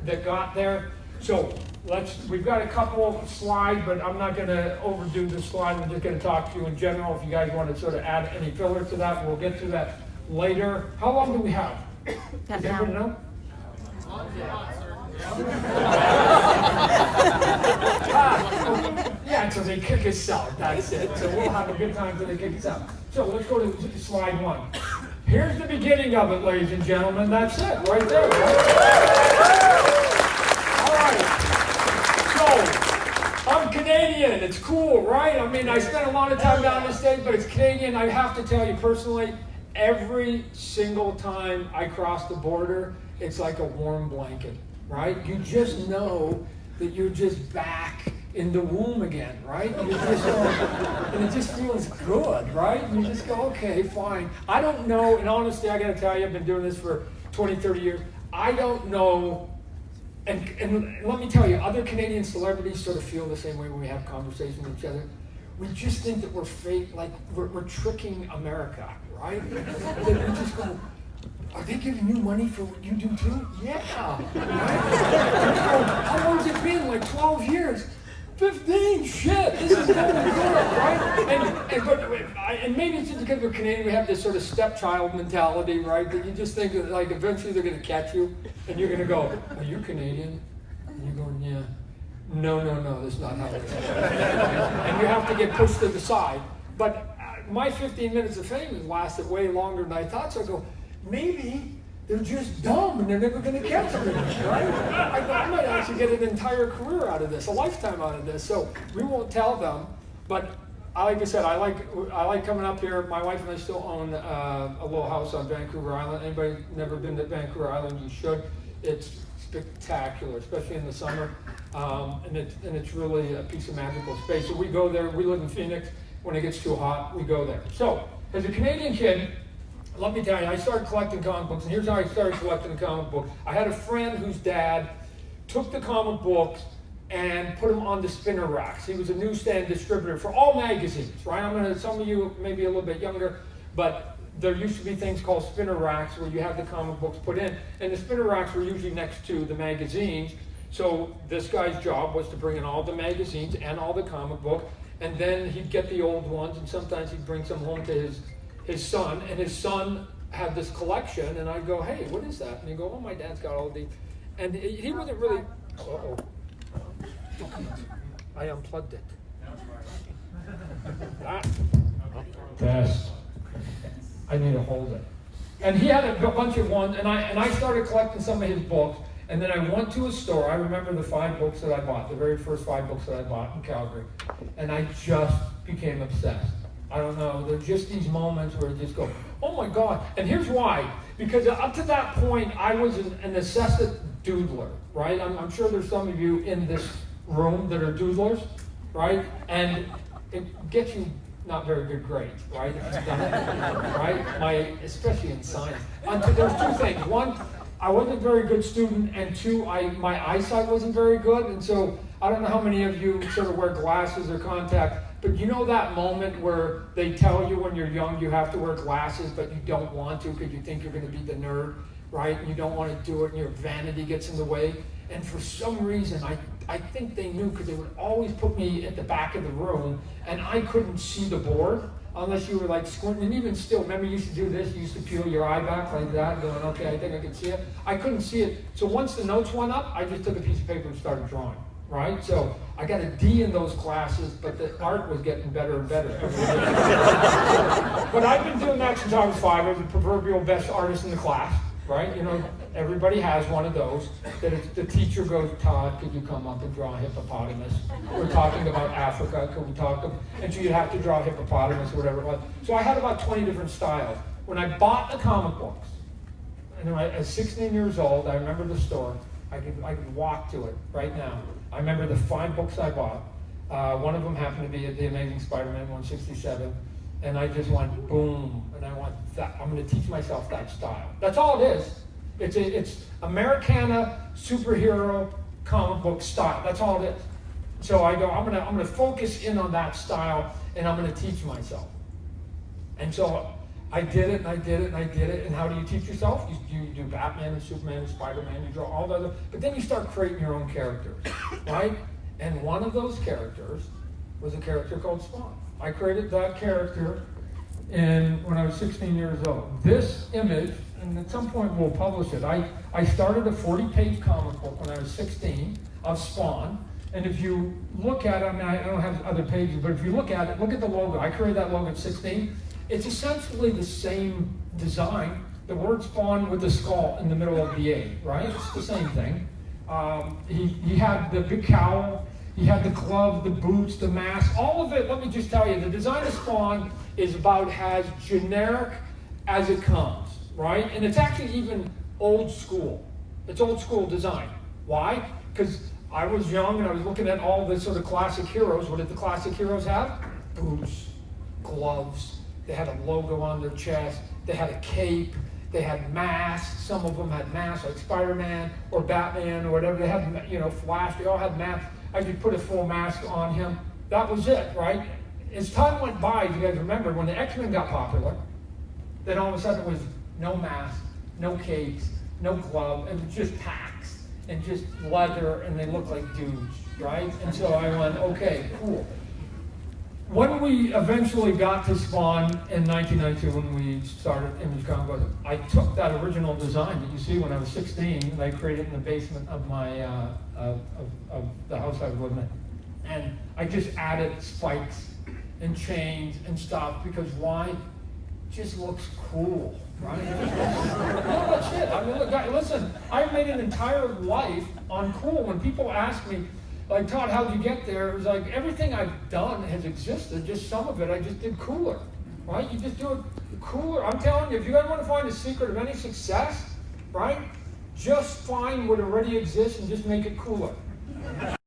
that got there. So we've got a couple slides, but I'm not going to overdo the slide. I'm just going to talk to you in general. If you guys want to sort of add any filler to that, we'll get to that later. How long do we have? Does anybody know? Yeah, until they kick us out. That's it. So we'll have a good time until they kick us out. So let's go to slide 1. Here's the beginning of it, ladies and gentlemen. That's it, right there. Right? All right. So I'm Canadian. It's cool, right? I mean, I spent a lot of time down in the States, but it's Canadian. I have to tell you personally, every single time I cross the border, it's like a warm blanket, right? You just know that you're just back in the womb again, right? And it just feels good, right? And you just go, okay, fine. I don't know, and honestly, I gotta tell you, I've been doing this for 20, 30 years. I don't know, and let me tell you, other Canadian celebrities sort of feel the same way when we have conversations with each other. We just think that we're fake, like we're tricking America, right? That we just go, are they giving you money for what you do too? Yeah, right? How long has it been? Like 12 years? 15, shit, this is going good, right? And maybe it's just because we're Canadian, we have this sort of stepchild mentality, right? That you just think that like eventually they're going to catch you, and you're going to go, well, you're Canadian? And you're going, yeah. No, that's not how it is. And you have to get pushed to the side. But my 15 minutes of fame has lasted way longer than I thought, so I go, maybe they're just dumb and they're never going to catch me, right? I might actually get an entire career out of this, a lifetime out of this. So we won't tell them, but like I said, I like coming up here. My wife and I still own a little house on Vancouver Island. Anybody never been to Vancouver Island, you should. It's spectacular, especially in the summer, and it's really a piece of magical space. So we go there. We live in Phoenix. When it gets too hot, we go there. So as a Canadian kid, let me tell you, I started collecting comic books, and here's how I started collecting comic books. I had a friend whose dad took the comic books and put them on the spinner racks. He was a newsstand distributor for all magazines, right? Some of you maybe a little bit younger, but there used to be things called spinner racks where you have the comic books put in, and the spinner racks were usually next to the magazines. So this guy's job was to bring in all the magazines and all the comic books, and then he'd get the old ones, and sometimes he'd bring some home to his son, and his son had this collection, and I'd go, hey, what is that? And he'd go, oh, my dad's got all these. And he wasn't really, I unplugged it. Test. I need to hold it. And he had a bunch of ones, and I started collecting some of his books, and then I went to a store. I remember the 5 books that I bought, the very first 5 books that I bought in Calgary, and I just became obsessed. I don't know, there's just these moments where you just go, oh my God. And here's why. Because up to that point, I was an incessant doodler, right? I'm sure there's some of you in this room that are doodlers, right? And it gets you not very good grades, right? If you've done it, right? Especially in science. There's 2 things. One, I wasn't a very good student, and 2, my eyesight wasn't very good. And so I don't know how many of you sort of wear glasses or contacts, but you know that moment where they tell you when you're young you have to wear glasses, but you don't want to because you think you're going to be the nerd, right? And you don't want to do it, and your vanity gets in the way. And for some reason, I think they knew, because they would always put me at the back of the room, and I couldn't see the board unless you were like squinting. And even still, remember you used to do this, you used to peel your eye back like that, going, okay, I think I can see it. I couldn't see it. So once the notes went up, I just took a piece of paper and started drawing. Right? So I got a D in those classes, but the art was getting better and better. But I've been doing that since I was 5. I was the proverbial best artist in the class, right? You know, everybody has one of those. That the teacher goes, Todd, could you come up and draw a hippopotamus? We're talking about Africa, could we talk? And so you'd have to draw a hippopotamus or whatever it was. So I had about 20 different styles. When I bought the comic books, and at 16 years old, I remember the store. I could walk to it right now. I remember the 5 books I bought. One of them happened to be The Amazing Spider-Man 167, and I just went boom, and I went, I'm going to teach myself that style. That's all it is. It's Americana superhero comic book style. That's all it is. So I go, I'm going to focus in on that style, and I'm going to teach myself. And so I did it, and I did it, and I did it. And how do you teach yourself? You do Batman and Superman and Spider-Man, you draw all the other, but then you start creating your own characters, right? And one of those characters was a character called Spawn. I created that character when I was 16 years old. This image, and at some point we'll publish it, I started a 40-page comic book when I was 16 of Spawn. And if you look at it, I mean, I don't have other pages, but if you look at it, look at the logo. I created that logo at 16. It's essentially the same design. The word Spawn with the skull in the middle of the A, right? It's the same thing. He had the big cowl, he had the glove, the boots, the mask, all of it. Let me just tell you, the design of Spawn is about as generic as it comes, right? And it's actually even old school. It's old school design. Why? Because I was young and I was looking at all the sort of classic heroes. What did the classic heroes have? Boots, gloves. They had a logo on their chest. They had a cape. They had masks. Some of them had masks, like Spider-Man or Batman or whatever. They had, you know, Flash. They all had masks. I could put a full mask on him. That was it, right? As time went by, you guys remember, when the X-Men got popular, then all of a sudden it was no mask, no capes, no glove, and just packs and just leather, and they looked like dudes, right? And so I went, okay, cool. When we eventually got to Spawn in 1992, when we started Image Comics, I took that original design that you see when I was 16, and I created it in the basement of my of the house I was living in, and I just added spikes and chains and stuff because why? It just looks cool, right? No, that's it. I mean, look, guys, listen, I made an entire life on cool. When people ask me, like, Todd, how'd you get there? It was like, everything I've done has existed, just some of it I just did cooler, right? You just do it cooler. I'm telling you, if you guys want to find the secret of any success, right, just find what already exists and just make it cooler.